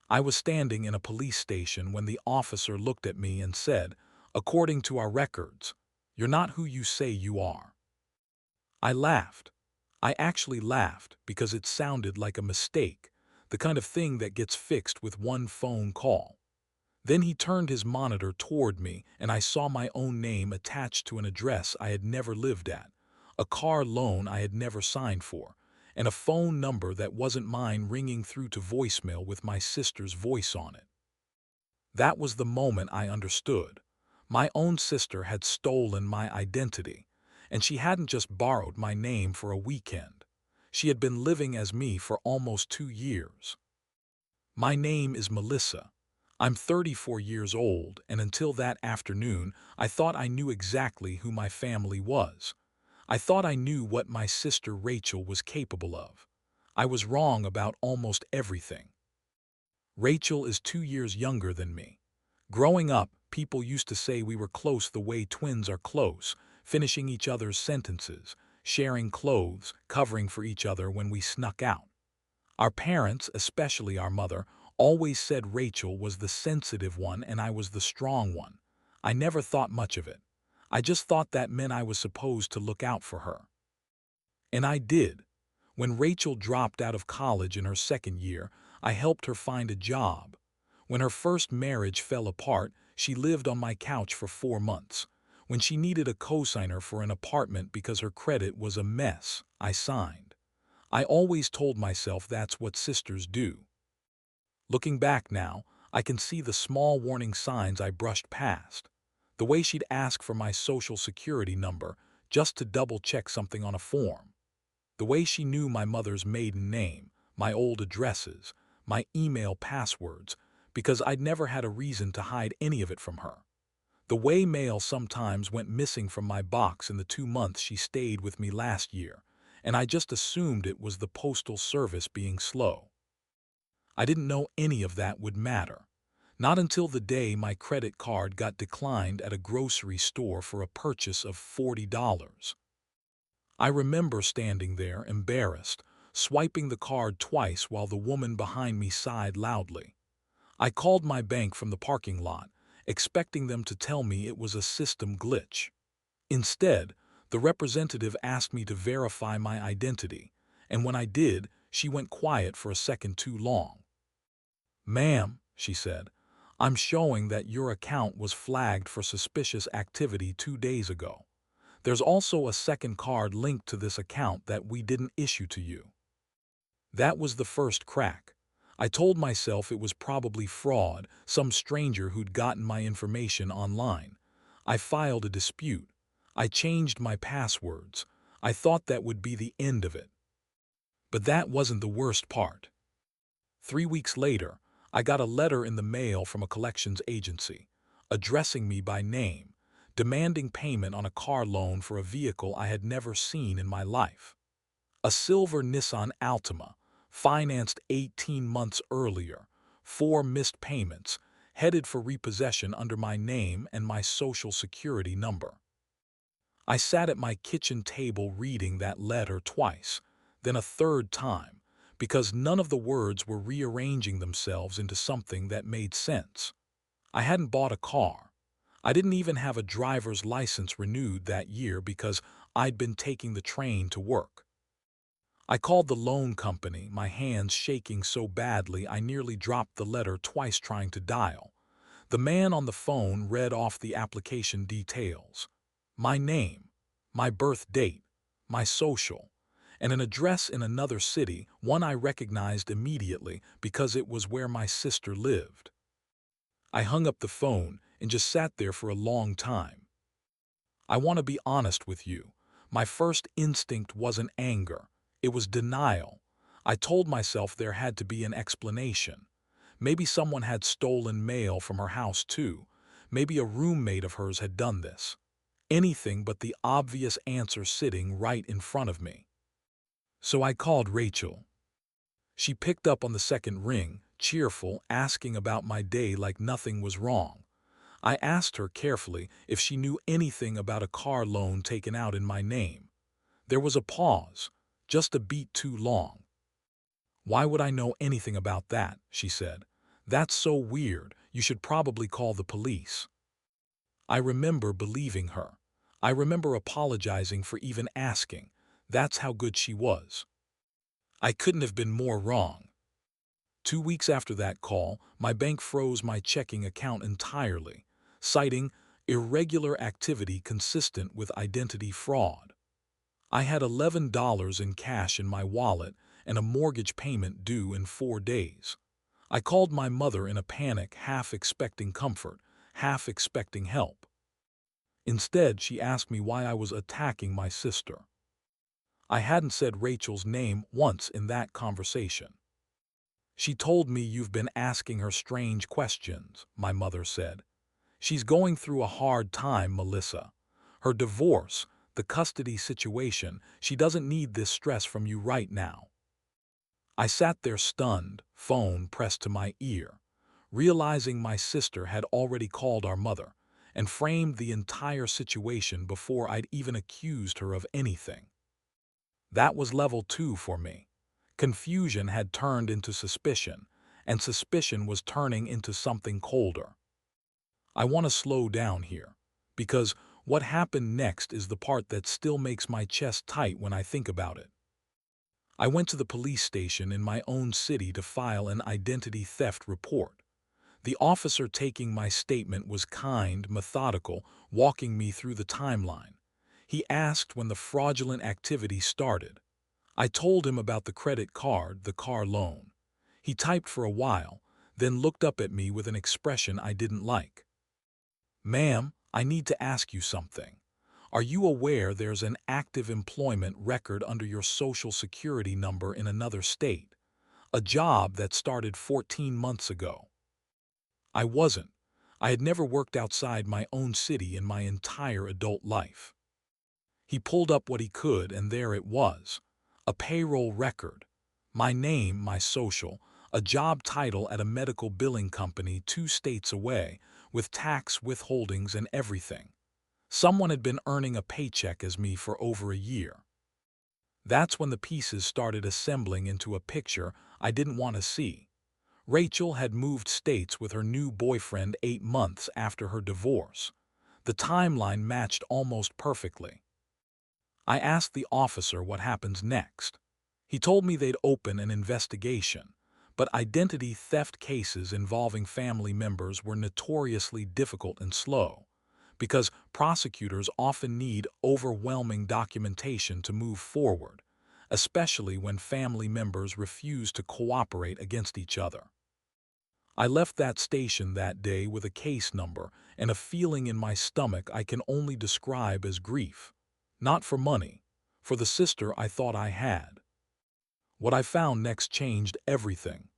I was standing in a police station when the officer looked at me and said, "According to our records, you're not who you say you are." I laughed. I actually laughed because it sounded like a mistake, the kind of thing that gets fixed with one phone call. Then he turned his monitor toward me and I saw my own name attached to an address I had never lived at, a car loan I had never signed for, and a phone number that wasn't mine ringing through to voicemail with my sister's voice on it. That was the moment I understood. My own sister had stolen my identity, and she hadn't just borrowed my name for a weekend. She had been living as me for almost 2 years. My name is Melissa. I'm 34 years old, and until that afternoon, I thought I knew exactly who my family was. I thought I knew what my sister Rachel was capable of. I was wrong about almost everything. Rachel is 2 years younger than me. Growing up, people used to say we were close the way twins are close, finishing each other's sentences, sharing clothes, covering for each other when we snuck out. Our parents, especially our mother, always said Rachel was the sensitive one and I was the strong one. I never thought much of it. I just thought that meant I was supposed to look out for her. And I did. When Rachel dropped out of college in her second year, I helped her find a job. When her first marriage fell apart, she lived on my couch for 4 months. When she needed a cosigner for an apartment because her credit was a mess, I signed. I always told myself that's what sisters do. Looking back now, I can see the small warning signs I brushed past. The way she'd ask for my social security number just to double-check something on a form. The way she knew my mother's maiden name, my old addresses, my email passwords, because I'd never had a reason to hide any of it from her. The way mail sometimes went missing from my box in the 2 months she stayed with me last year, and I just assumed it was the postal service being slow. I didn't know any of that would matter. Not until the day my credit card got declined at a grocery store for a purchase of $40. I remember standing there, embarrassed, swiping the card twice while the woman behind me sighed loudly. I called my bank from the parking lot, expecting them to tell me it was a system glitch. Instead, the representative asked me to verify my identity, and when I did, she went quiet for a second too long. "Ma'am," she said, "I'm showing that your account was flagged for suspicious activity 2 days ago. There's also a second card linked to this account that we didn't issue to you." That was the first crack. I told myself it was probably fraud, some stranger who'd gotten my information online. I filed a dispute. I changed my passwords. I thought that would be the end of it. But that wasn't the worst part. 3 weeks later, I got a letter in the mail from a collections agency, addressing me by name, demanding payment on a car loan for a vehicle I had never seen in my life. A silver Nissan Altima, financed 18 months earlier, 4 missed payments, headed for repossession under my name and my social security number. I sat at my kitchen table reading that letter twice, then a third time, because none of the words were rearranging themselves into something that made sense. I hadn't bought a car. I didn't even have a driver's license renewed that year because I'd been taking the train to work. I called the loan company, my hands shaking so badly I nearly dropped the letter twice trying to dial. The man on the phone read off the application details. My name, my birth date, my social, and an address in another city, one I recognized immediately because it was where my sister lived. I hung up the phone and just sat there for a long time. I want to be honest with you. My first instinct wasn't anger. It was denial. I told myself there had to be an explanation. Maybe someone had stolen mail from her house too. Maybe a roommate of hers had done this. Anything but the obvious answer sitting right in front of me. So I called Rachel. She picked up on the second ring, cheerful, asking about my day like nothing was wrong. I asked her carefully if she knew anything about a car loan taken out in my name. There was a pause, just a beat too long. "Why would I know anything about that?" she said. That's so weird. You should probably call the police. I remember believing her. I remember apologizing for even asking. That's how good she was. I couldn't have been more wrong. 2 weeks after that call, my bank froze my checking account entirely, citing irregular activity consistent with identity fraud. I had $11 in cash in my wallet and a mortgage payment due in 4 days. I called my mother in a panic, half expecting comfort, half expecting help. Instead, she asked me why I was attacking my sister. I hadn't said Rachel's name once in that conversation. She told me, "You've been asking her strange questions," my mother said. "She's going through a hard time, Melissa. Her divorce, the custody situation, she doesn't need this stress from you right now." I sat there stunned, phone pressed to my ear, realizing my sister had already called our mother and framed the entire situation before I'd even accused her of anything. That was level 2 for me. Confusion had turned into suspicion, and suspicion was turning into something colder. I want to slow down here, because what happened next is the part that still makes my chest tight when I think about it. I went to the police station in my own city to file an identity theft report. The officer taking my statement was kind, methodical, walking me through the timeline. He asked when the fraudulent activity started. I told him about the credit card, the car loan. He typed for a while, then looked up at me with an expression I didn't like. "Ma'am, I need to ask you something. Are you aware there's an active employment record under your social security number in another state? A job that started 14 months ago." I wasn't. I had never worked outside my own city in my entire adult life. He pulled up what he could, and there it was. A payroll record. My name, my social, a job title at a medical billing company 2 states away, with tax withholdings and everything. Someone had been earning a paycheck as me for over a year. That's when the pieces started assembling into a picture I didn't want to see. Rachel had moved states with her new boyfriend 8 months after her divorce. The timeline matched almost perfectly. I asked the officer what happens next. He told me they'd open an investigation, but identity theft cases involving family members were notoriously difficult and slow, because prosecutors often need overwhelming documentation to move forward, especially when family members refuse to cooperate against each other. I left that station that day with a case number and a feeling in my stomach I can only describe as grief. Not for money, for the sister I thought I had. What I found next changed everything.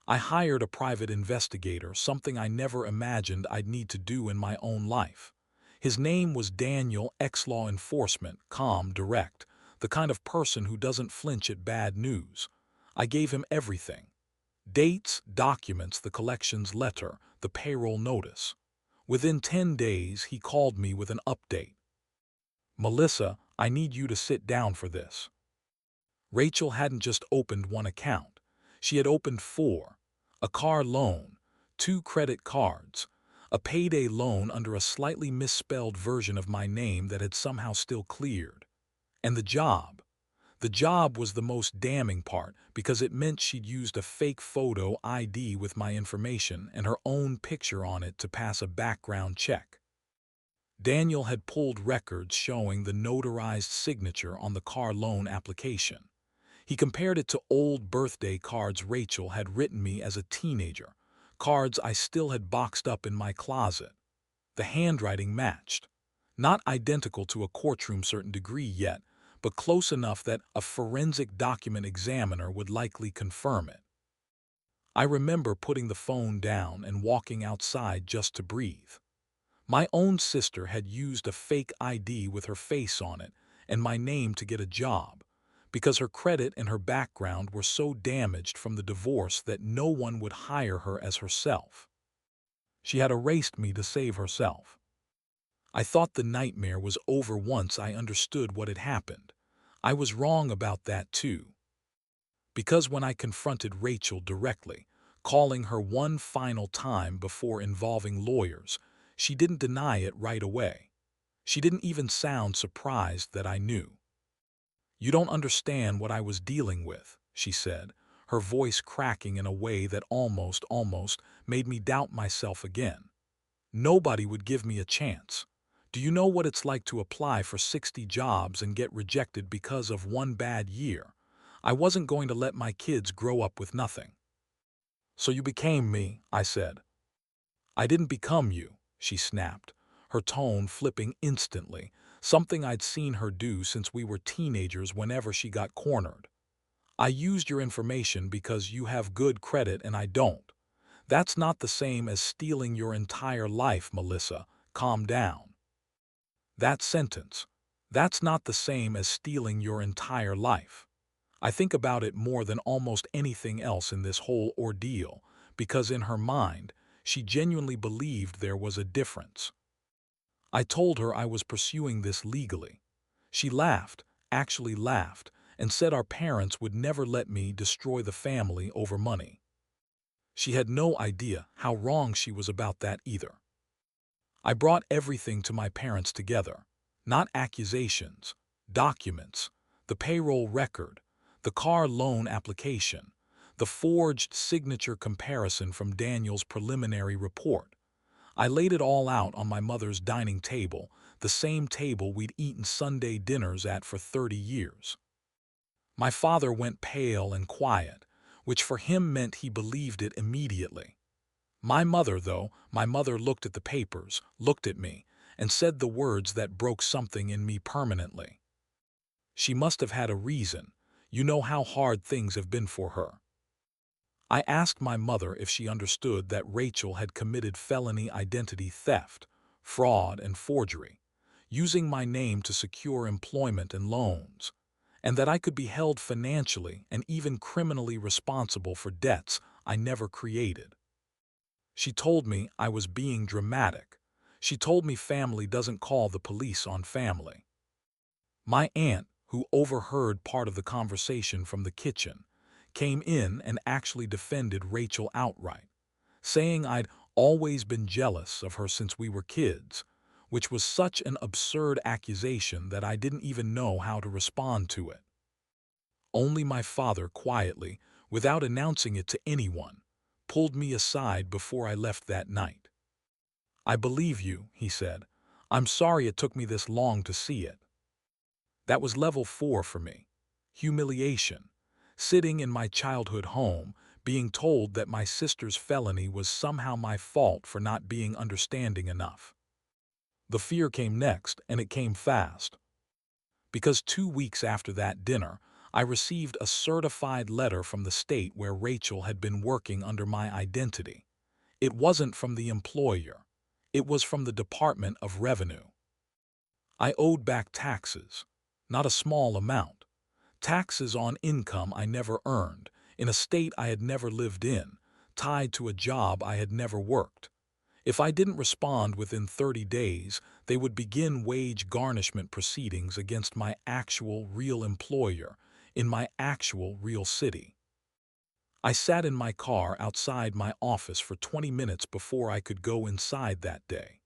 I hired a private investigator, something I never imagined I'd need to do in my own life. His name was Daniel, ex-law enforcement, calm, direct, the kind of person who doesn't flinch at bad news. I gave him everything. Dates, documents, the collections letter, the payroll notice. Within 10 days, he called me with an update. "Melissa, I need you to sit down for this." Rachel hadn't just opened one account. She had opened 4. A car loan, 2 credit cards, a payday loan under a slightly misspelled version of my name that had somehow still cleared. And the job. The job was the most damning part because it meant she'd used a fake photo ID with my information and her own picture on it to pass a background check. Daniel had pulled records showing the notarized signature on the car loan application. He compared it to old birthday cards Rachel had written me as a teenager, cards I still had boxed up in my closet. The handwriting matched. Not identical to a courtroom certain degree yet, but close enough that a forensic document examiner would likely confirm it. I remember putting the phone down and walking outside just to breathe. My own sister had used a fake ID with her face on it and my name to get a job, because her credit and her background were so damaged from the divorce that no one would hire her as herself. She had erased me to save herself. I thought the nightmare was over once I understood what had happened. I was wrong about that too. Because when I confronted Rachel directly, calling her one final time before involving lawyers. She didn't deny it right away. She didn't even sound surprised that I knew. "You don't understand what I was dealing with," she said, her voice cracking in a way that almost made me doubt myself again. "Nobody would give me a chance. Do you know what it's like to apply for 60 jobs and get rejected because of one bad year? I wasn't going to let my kids grow up with nothing." "So you became me," I said. "I didn't become you," she snapped, her tone flipping instantly, something I'd seen her do since we were teenagers whenever she got cornered. "I used your information because you have good credit and I don't. That's not the same as stealing your entire life, Melissa. Calm down." That sentence. "That's not the same as stealing your entire life." I think about it more than almost anything else in this whole ordeal, because in her mind, she genuinely believed there was a difference. I told her I was pursuing this legally. She laughed, actually laughed, and said our parents would never let me destroy the family over money. She had no idea how wrong she was about that either. I brought everything to my parents together. Not accusations, documents, the payroll record, the car loan application, the forged signature comparison from Daniel's preliminary report. I laid it all out on my mother's dining table, the same table we'd eaten Sunday dinners at for 30 years. My father went pale and quiet, which for him meant he believed it immediately. My mother looked at the papers, looked at me, and said the words that broke something in me permanently. "She must have had a reason. You know how hard things have been for her." I asked my mother if she understood that Rachel had committed felony identity theft, fraud, and forgery, using my name to secure employment and loans, and that I could be held financially and even criminally responsible for debts I never created. She told me I was being dramatic. She told me family doesn't call the police on family. My aunt, who overheard part of the conversation from the kitchen, came in and actually defended Rachel outright, saying I'd always been jealous of her since we were kids, which was such an absurd accusation that I didn't even know how to respond to it. Only my father quietly, without announcing it to anyone, pulled me aside before I left that night. "I believe you," he said. "I'm sorry it took me this long to see it." That was level 4 for me. Humiliation. Sitting in my childhood home, being told that my sister's felony was somehow my fault for not being understanding enough. The fear came next, and it came fast. Because 2 weeks after that dinner, I received a certified letter from the state where Rachel had been working under my identity. It wasn't from the employer. It was from the Department of Revenue. I owed back taxes. Not a small amount. Taxes on income I never earned, in a state I had never lived in, tied to a job I had never worked. If I didn't respond within 30 days, they would begin wage garnishment proceedings against my actual real employer in my actual real city. I sat in my car outside my office for 20 minutes before I could go inside that day,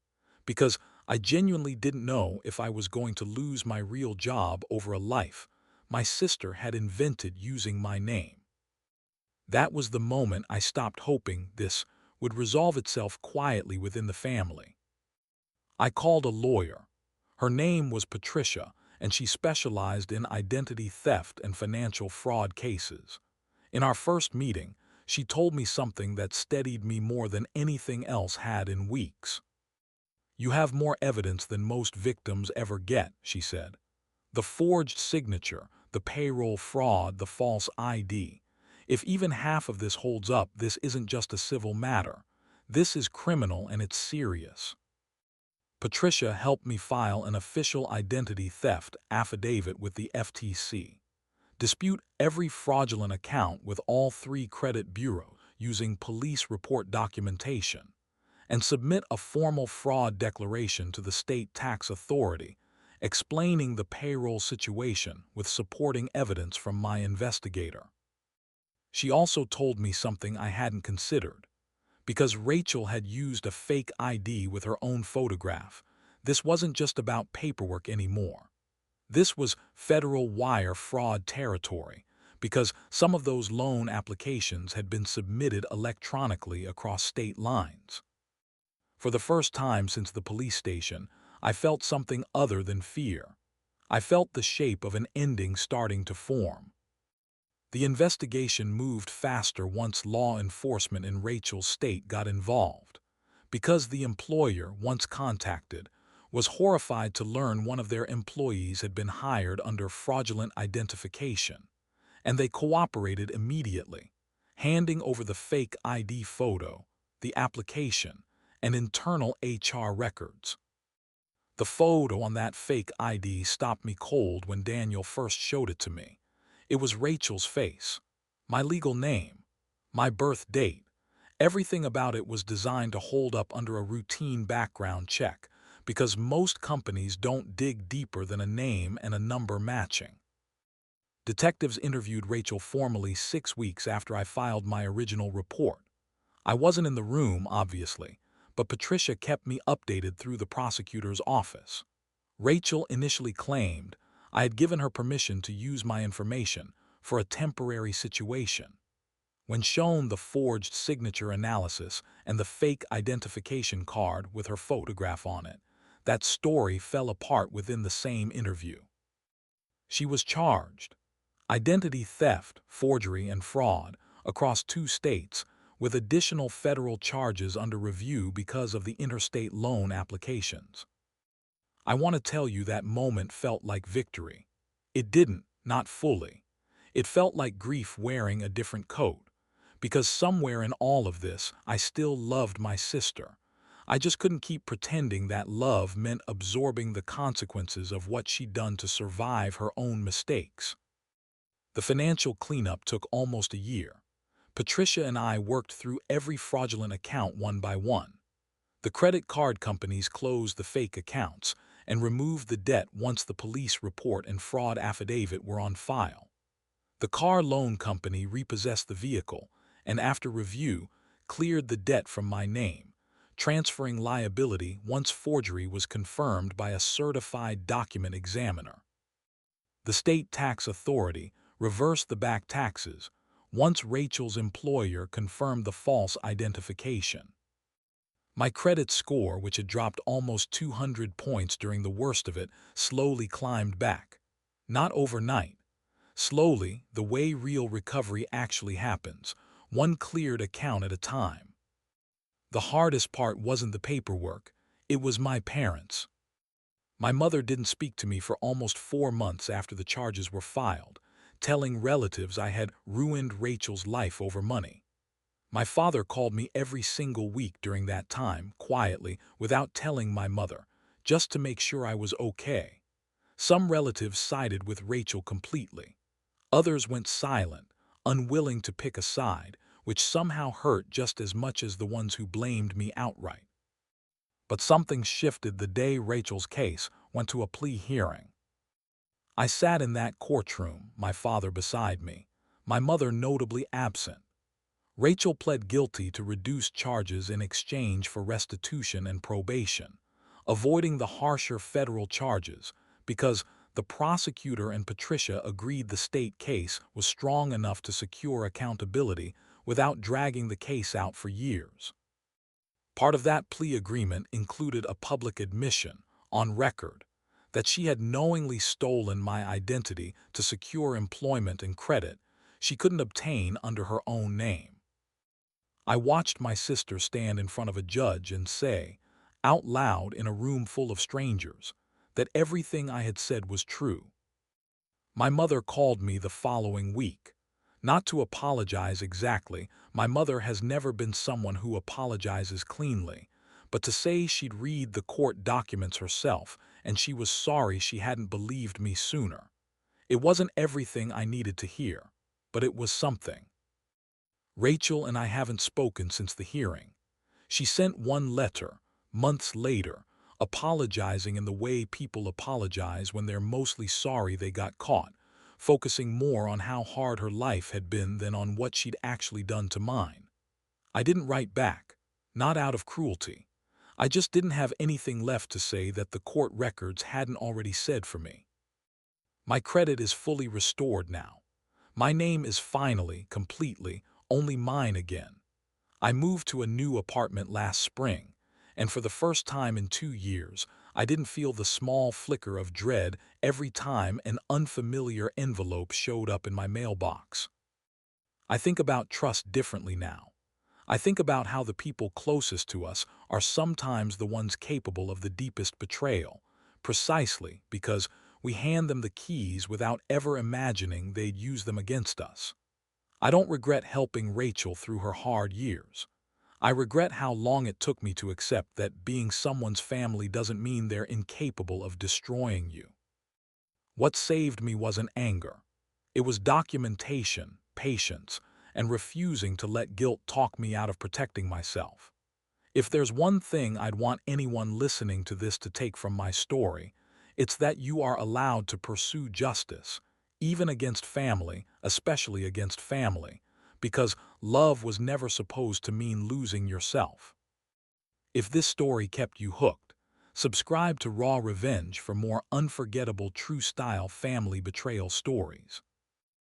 because I genuinely didn't know if I was going to lose my real job over a life my sister had invented using my name. That was the moment I stopped hoping this would resolve itself quietly within the family. I called a lawyer. Her name was Patricia, and she specialized in identity theft and financial fraud cases. In our first meeting, she told me something that steadied me more than anything else had in weeks. "You have more evidence than most victims ever get," she said. "The forged signature, the payroll fraud, the false ID. If even half of this holds up, this isn't just a civil matter. This is criminal and it's serious." Patricia helped me file an official identity theft affidavit with the FTC, dispute every fraudulent account with all 3 credit bureaus using police report documentation, and submit a formal fraud declaration to the state tax authority, explaining the payroll situation with supporting evidence from my investigator. She also told me something I hadn't considered. Because Rachel had used a fake ID with her own photograph, this wasn't just about paperwork anymore. This was federal wire fraud territory, because some of those loan applications had been submitted electronically across state lines. For the first time since the police station, I felt something other than fear. I felt the shape of an ending starting to form. The investigation moved faster once law enforcement in Rachel's state got involved, because the employer, once contacted, was horrified to learn one of their employees had been hired under fraudulent identification, and they cooperated immediately, handing over the fake ID photo, the application, and internal HR records. The photo on that fake ID stopped me cold when Daniel first showed it to me. It was Rachel's face, my legal name, my birth date. Everything about it was designed to hold up under a routine background check, because most companies don't dig deeper than a name and a number matching. Detectives interviewed Rachel formally 6 weeks after I filed my original report. I wasn't in the room, obviously, but Patricia kept me updated through the prosecutor's office. Rachel initially claimed I had given her permission to use my information for a temporary situation. When shown the forged signature analysis and the fake identification card with her photograph on it, that story fell apart within the same interview. She was charged identity theft, forgery, and fraud across 2 states, with additional federal charges under review because of the interstate loan applications. I want to tell you that moment felt like victory. It didn't, not fully. It felt like grief wearing a different coat, because somewhere in all of this, I still loved my sister. I just couldn't keep pretending that love meant absorbing the consequences of what she'd done to survive her own mistakes. The financial cleanup took almost a year. Patricia and I worked through every fraudulent account one by one. The credit card companies closed the fake accounts and removed the debt once the police report and fraud affidavit were on file. The car loan company repossessed the vehicle and, after review, cleared the debt from my name, transferring liability once forgery was confirmed by a certified document examiner. The state tax authority reversed the back taxes once Rachel's employer confirmed the false identification. My credit score, which had dropped almost 200 points during the worst of it, slowly climbed back. Not overnight. Slowly, the way real recovery actually happens, one cleared account at a time. The hardest part wasn't the paperwork, it was my parents. My mother didn't speak to me for almost 4 months after the charges were filed, telling relatives I had ruined Rachel's life over money. My father called me every single week during that time, quietly, without telling my mother, just to make sure I was okay. Some relatives sided with Rachel completely. Others went silent, unwilling to pick a side, which somehow hurt just as much as the ones who blamed me outright. But something shifted the day Rachel's case went to a plea hearing. I sat in that courtroom, my father beside me, my mother notably absent. Rachel pled guilty to reduced charges in exchange for restitution and probation, avoiding the harsher federal charges because the prosecutor and Patricia agreed the state case was strong enough to secure accountability without dragging the case out for years. Part of that plea agreement included a public admission, on record, that she had knowingly stolen my identity to secure employment and credit she couldn't obtain under her own name. I watched my sister stand in front of a judge and say, out loud in a room full of strangers, that everything I had said was true. My mother called me the following week. Not to apologize exactly, my mother has never been someone who apologizes cleanly, but to say she'd read the court documents herself and she was sorry she hadn't believed me sooner. It wasn't everything I needed to hear, but it was something. Rachel and I haven't spoken since the hearing. She sent one letter, months later, apologizing in the way people apologize when they're mostly sorry they got caught, focusing more on how hard her life had been than on what she'd actually done to mine. I didn't write back, not out of cruelty. I just didn't have anything left to say that the court records hadn't already said for me. My credit is fully restored now. My name is finally, completely, only mine again. I moved to a new apartment last spring, and for the first time in 2 years, I didn't feel the small flicker of dread every time an unfamiliar envelope showed up in my mailbox. I think about trust differently now. I think about how the people closest to us are sometimes the ones capable of the deepest betrayal, precisely because we hand them the keys without ever imagining they'd use them against us. I don't regret helping Rachel through her hard years. I regret how long it took me to accept that being someone's family doesn't mean they're incapable of destroying you. What saved me wasn't anger. It was documentation, patience, and refusing to let guilt talk me out of protecting myself. If there's one thing I'd want anyone listening to this to take from my story, it's that you are allowed to pursue justice, even against family, especially against family, because love was never supposed to mean losing yourself. If this story kept you hooked, subscribe to Raw Revenge for more unforgettable true-style family betrayal stories.